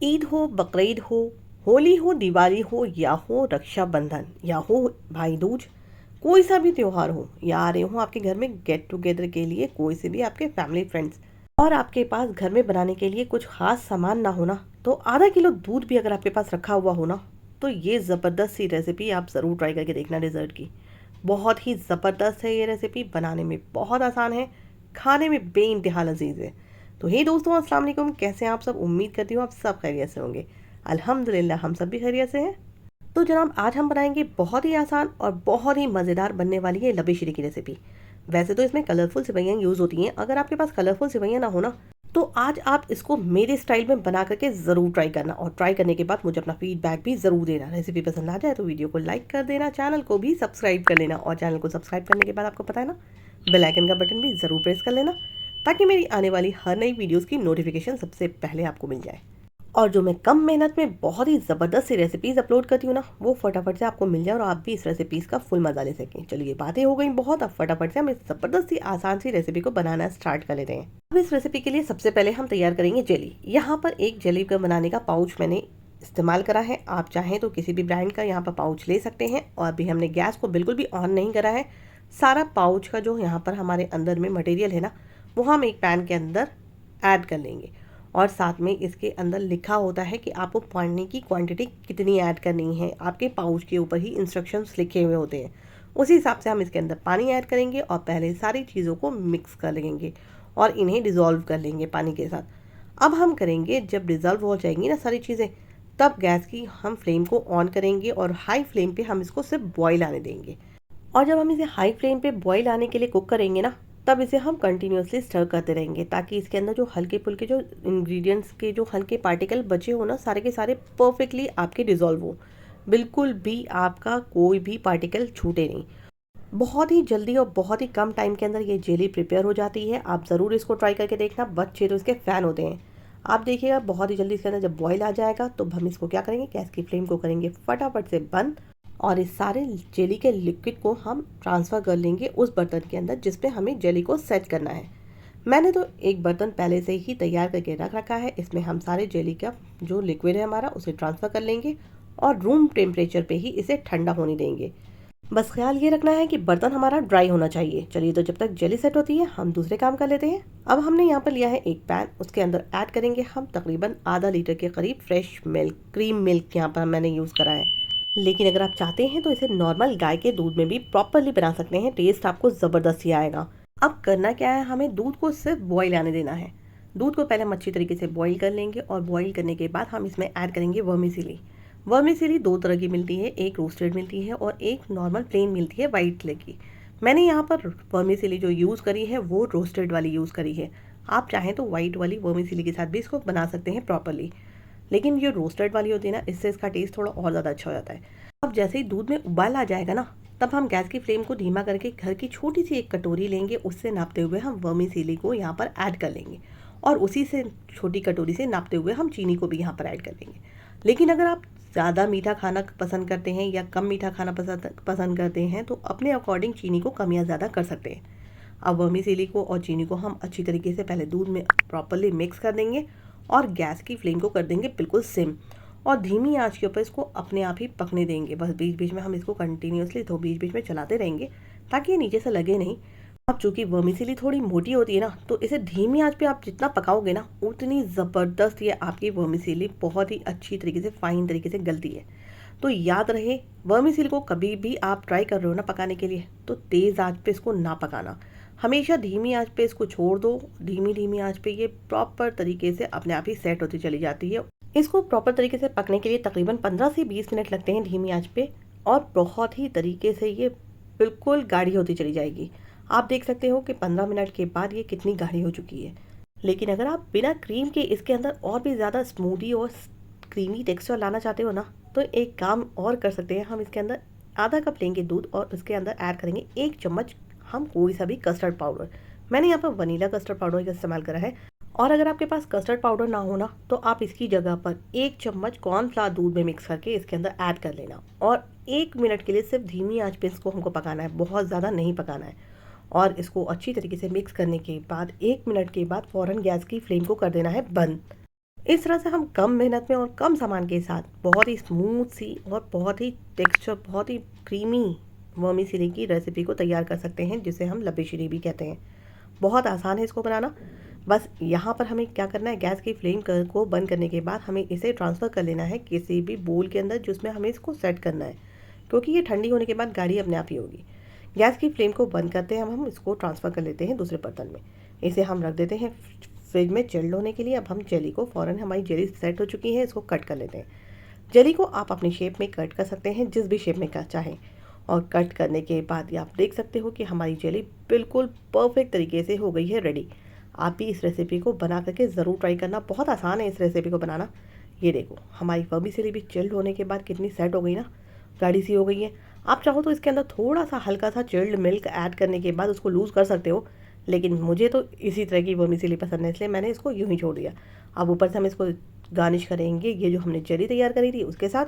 ईद हो, बकरीद हो, होली हो, दिवाली हो या हो रक्षाबंधन या हो भाई दूज, कोई सा भी त्योहार हो या आ रहे हो आपके घर में गेट टुगेदर के लिए कोई से भी आपके फैमिली फ्रेंड्स और आपके पास घर में बनाने के लिए कुछ खास सामान ना होना, तो आधा किलो दूध भी अगर आपके पास रखा हुआ हो ना, तो ये ज़बरदस्त सी रेसिपी आप ज़रूर ट्राई करके देखना डेजर्ट की। बहुत ही ज़बरदस्त है ये रेसिपी, बनाने में बहुत आसान है, खाने में बेइंतहा लजीज है। तो हे दोस्तों, अस्सलाम वालेकुम, कैसे हैं आप सब? उम्मीद करती हूँ आप सब खैरियत से होंगे। अल्हम्दुलिल्लाह हम सब भी खैरियत से हैं। तो जनाब, आज हम बनाएंगे बहुत ही आसान और बहुत ही मज़ेदार बनने वाली है लबी शीरी की रेसिपी। वैसे तो इसमें कलरफुल सेवइयाँ यूज़ होती हैं, अगर आपके पास कलरफुल सेवइयाँ ना हो ना, तो आज आप इसको मेरे स्टाइल में बना करके ज़रूर ट्राई करना, और ट्राई करने के बाद मुझे अपना फीडबैक भी ज़रूर देना। रेसिपी पसंद आ जाए तो वीडियो को लाइक कर देना, चैनल को भी सब्सक्राइब कर लेना, और चैनल को सब्सक्राइब करने के बाद आपको पता है ना, बेल आइकन का बटन भी ज़रूर प्रेस कर लेना, ताकि मेरी आने वाली हर नई वीडियोस की नोटिफिकेशन सबसे पहले आपको मिल जाए। और जो मैं कम मेहनत में बहुत ही ज़बरदस्त सी रेसिपीज़ अपलोड करती हूँ ना, वो फटाफट से आपको मिल जाए और आप भी इस रेसिपीज़ का फुल मज़ा ले सकें। चलिए, बातें हो गई बहुत, अब फटाफट से हम इस ज़बरदस्त सी आसान सी रेसिपी को बनाना स्टार्ट कर लेते हैं। अब इस रेसिपी के लिए सबसे पहले हम तैयार करेंगे जेली। यहाँ पर एक जेली का बनाने का पाउच मैंने इस्तेमाल करा है। आप चाहें तो किसी भी ब्रांड का यहाँ पर पाउच ले सकते हैं। और अभी हमने गैस को बिल्कुल भी ऑन नहीं करा है। सारा पाउच का जो यहाँ पर हमारे अंदर में मटेरियल है ना, वो हम एक पैन के अंदर ऐड कर लेंगे। और साथ में इसके अंदर लिखा होता है कि आपको पानी की क्वांटिटी कितनी ऐड करनी है, आपके पाउच के ऊपर ही इंस्ट्रक्शंस लिखे हुए होते हैं। उसी हिसाब से हम इसके अंदर पानी ऐड करेंगे और पहले सारी चीज़ों को मिक्स कर लेंगे और इन्हें डिज़ोल्व कर लेंगे पानी के साथ। अब हम करेंगे, जब डिज़ोल्व हो जाएंगी ना सारी चीज़ें, तब गैस की हम फ्लेम को ऑन करेंगे और हाई फ्लेम पे हम इसको सिर्फ बॉईल आने देंगे। और जब हम इसे हाई फ्लेम पे बॉईल आने के लिए कुक करेंगे ना, तब इसे हम कंटिन्यूसली स्टर करते रहेंगे, ताकि इसके अंदर जो हल्के फुल्के जो इंग्रेडिएंट्स के जो हल्के पार्टिकल बचे हो ना, सारे के सारे परफेक्टली आपके डिज़ोल्व हो। बिल्कुल भी आपका कोई भी पार्टिकल छूटे नहीं। बहुत ही जल्दी और बहुत ही कम टाइम के अंदर ये जेली प्रिपेयर हो जाती है। आप ज़रूर इसको ट्राई करके देखना, बच्चे तो इसके फ़ैन होते हैं। आप देखिएगा, बहुत ही जल्दी इसके अंदर जब बॉईल आ जाएगा तो हम इसको क्या करेंगे, गैस की फ्लेम को करेंगे फटाफट से बंद, और इस सारे जेली के लिक्विड को हम ट्रांसफ़र कर लेंगे उस बर्तन के अंदर जिसपे हमें जेली को सेट करना है। मैंने तो एक बर्तन पहले से ही तैयार करके रख रखा है। इसमें हम सारे जेली का जो लिक्विड है हमारा, उसे ट्रांसफ़र कर लेंगे और रूम टेम्परेचर पे ही इसे ठंडा होने देंगे। बस ख्याल ये रखना है कि बर्तन हमारा ड्राई होना चाहिए। चलिए, तो जब तक जेली सेट होती है हम दूसरे काम कर लेते हैं। अब हमने यहाँ पर लिया है एक पैन, उसके अंदर ऐड करेंगे हम तकरीबन आधा लीटर के करीब फ्रेश मिल्क, क्रीम मिल्क यहाँ पर मैंने यूज़ करा है। लेकिन अगर आप चाहते हैं तो इसे नॉर्मल गाय के दूध में भी प्रॉपरली बना सकते हैं, टेस्ट आपको ज़बरदस्त ही आएगा। अब करना क्या है, हमें दूध को सिर्फ बॉईल आने देना है। दूध को पहले हम अच्छी तरीके से बॉईल कर लेंगे, और बॉईल करने के बाद हम इसमें ऐड करेंगे वर्मिसेली। वर्मिसेली दो तरह की मिलती है, एक रोस्टेड मिलती है और एक नॉर्मल प्लेन मिलती है वाइट कलर की। मैंने यहाँ पर वर्मिसेली जो यूज़ करी है वो रोस्टेड वाली यूज़ करी है। आप चाहें तो वाइट वाली वर्मिसेली के साथ भी इसको बना सकते हैं प्रॉपरली, लेकिन जो रोस्टेड वाली होती है ना, इससे इसका टेस्ट थोड़ा और ज़्यादा अच्छा हो जाता है। अब जैसे ही दूध में उबाल आ जाएगा ना, तब हम गैस की फ्लेम को धीमा करके घर की छोटी सी एक कटोरी लेंगे, उससे नापते हुए हम वर्मिसेली को यहाँ पर ऐड कर लेंगे, और उसी से छोटी कटोरी से नापते हुए हम चीनी को भी यहाँ पर ऐड कर लेंगे। लेकिन अगर आप ज़्यादा मीठा खाना पसंद करते हैं या कम मीठा खाना पसंद करते हैं, तो अपने अकॉर्डिंग चीनी को कम या ज़्यादा कर सकते हैं। अब वर्मिसेली को और चीनी को हम अच्छी तरीके से पहले दूध में प्रॉपरली मिक्स कर देंगे, और गैस की फ्लेम को कर देंगे बिल्कुल सिम, और धीमी आंच के ऊपर इसको अपने आप ही पकने देंगे। बस बीच बीच में हम इसको कंटिन्यूसली तो बीच बीच में चलाते रहेंगे, ताकि ये नीचे से लगे नहीं। अब चूँकि वर्मिसेली थोड़ी मोटी होती है ना, तो इसे धीमी आंच पे आप जितना पकाओगे ना, उतनी ज़बरदस्त ये आपकी वर्मिसेली बहुत ही अच्छी तरीके से फाइन तरीके से गलती है। तो याद रहे, वर्मिसेली को कभी भी आप ट्राई कर रहे हो ना पकाने के लिए, तो तेज़ आंच पे इसको ना पकाना, हमेशा धीमी आंच पे इसको छोड़ दो। धीमी धीमी आंच पे ये प्रॉपर तरीके से अपने आप ही सेट होती चली जाती है। इसको प्रॉपर तरीके से पकने के लिए तकरीबन 15 से 20 मिनट लगते हैं धीमी आंच पे, और बहुत ही तरीके से ये बिल्कुल गाढ़ी होती चली जाएगी। आप देख सकते हो कि 15 मिनट के बाद ये कितनी गाढ़ी हो चुकी है। लेकिन अगर आप बिना क्रीम के इसके अंदर और भी ज़्यादा स्मूदी और क्रीमी टेक्सचर लाना चाहते हो ना, तो एक काम और कर सकते हैं। हम इसके अंदर आधा कप लेंगे दूध, और उसके अंदर ऐड करेंगे 1 चम्मच हम कोई सा भी कस्टर्ड पाउडर। मैंने यहाँ पर वनीला कस्टर्ड पाउडर का इस्तेमाल करा है। और अगर आपके पास कस्टर्ड पाउडर ना हो ना, तो आप इसकी जगह पर 1 चम्मच कॉर्नफ्लावर दूध में मिक्स करके इसके अंदर ऐड कर लेना, और 1 मिनट के लिए सिर्फ धीमी आंच पे इसको हमको पकाना है, बहुत ज़्यादा नहीं पकाना है। और इसको अच्छी तरीके से मिक्स करने के बाद 1 मिनट के बाद फ़ौरन गैस की फ्लेम को कर देना है बंद। इस तरह से हम कम मेहनत में और कम सामान के साथ बहुत ही स्मूथ सी और बहुत ही टेक्सचर, बहुत ही क्रीमी वर्मीसेली की रेसिपी को तैयार कर सकते हैं, जिसे हम लबेशिरी भी कहते हैं। बहुत आसान है इसको बनाना। बस यहाँ पर हमें क्या करना है, गैस की फ्लेम को बंद करने के बाद हमें इसे ट्रांसफ़र कर लेना है किसी भी बोल के अंदर, जिसमें हमें इसको सेट करना है, क्योंकि ये ठंडी होने के बाद गाढ़ी अपने आप ही होगी। गैस की फ्लेम को बंद करते हैं, हम इसको ट्रांसफ़र कर लेते हैं दूसरे बर्तन में। इसे हम रख देते हैं फ्रिज में चिल्ड होने के लिए। अब हम जेली को फ़ौरन, हमारी जेली सेट हो चुकी है, इसको कट कर लेते हैं। जेली को आप अपनी शेप में कट कर सकते हैं, जिस भी शेप में चाहें। और कट करने के बाद ये आप देख सकते हो कि हमारी जेली बिल्कुल परफेक्ट तरीके से हो गई है रेडी। आप भी इस रेसिपी को बना करके ज़रूर ट्राई करना, बहुत आसान है इस रेसिपी को बनाना। ये देखो हमारी वर्मीसेली भी चिल्ड होने के बाद कितनी सेट हो गई ना, गाढ़ी सी हो गई है। आप चाहो तो इसके अंदर थोड़ा सा हल्का सा चिल्ड मिल्क ऐड करने के बाद उसको लूज़ कर सकते हो, लेकिन मुझे तो इसी तरह की वर्मीसेली पसंद है, इसलिए मैंने इसको यूँ ही छोड़ दिया। अब ऊपर से हम इसको गार्निश करेंगे ये जो हमने जेली तैयार करी थी उसके साथ,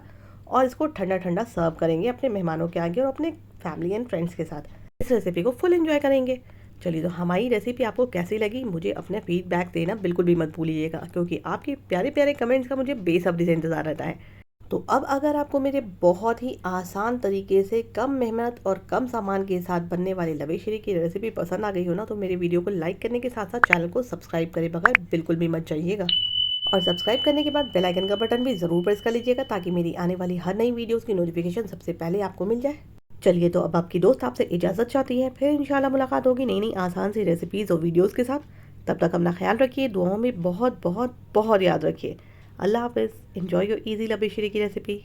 और इसको ठंडा ठंडा सर्व करेंगे अपने मेहमानों के आगे और अपने फैमिली एंड फ्रेंड्स के साथ। इस रेसिपी को फुल एंजॉय करेंगे। चलिए, तो हमारी रेसिपी आपको कैसी लगी मुझे अपने फीडबैक देना बिल्कुल भी मत भूलिएगा, क्योंकि आपके प्यारे प्यारे कमेंट्स का मुझे बेसब्री से इंतज़ार रहता है। तो अब अगर आपको मेरे बहुत ही आसान तरीके से कम मेहनत और कम सामान के साथ बनने वाली लबेशिरी की रेसिपी पसंद आ गई हो ना, तो मेरे वीडियो को लाइक करने के साथ साथ चैनल को सब्सक्राइब करे बगैर बिल्कुल भी मत जाइएगा। और सब्सक्राइब करने के बाद बेल आइकन का बटन भी ज़रूर प्रेस कर लीजिएगा, ताकि मेरी आने वाली हर नई वीडियोस की नोटिफिकेशन सबसे पहले आपको मिल जाए। चलिए, तो अब आपकी दोस्त आपसे इजाज़त चाहती है, फिर इंशाल्लाह मुलाकात होगी नई नई आसान सी रेसिपीज़ और वीडियोज़ के साथ। तब तक अपना ख्याल रखिए, दुआओं में बहुत बहुत बहुत याद रखिए। अल्लाह हाफ़िज़। एंजॉय योर ईज़ी लबेशिरी की रेसिपी।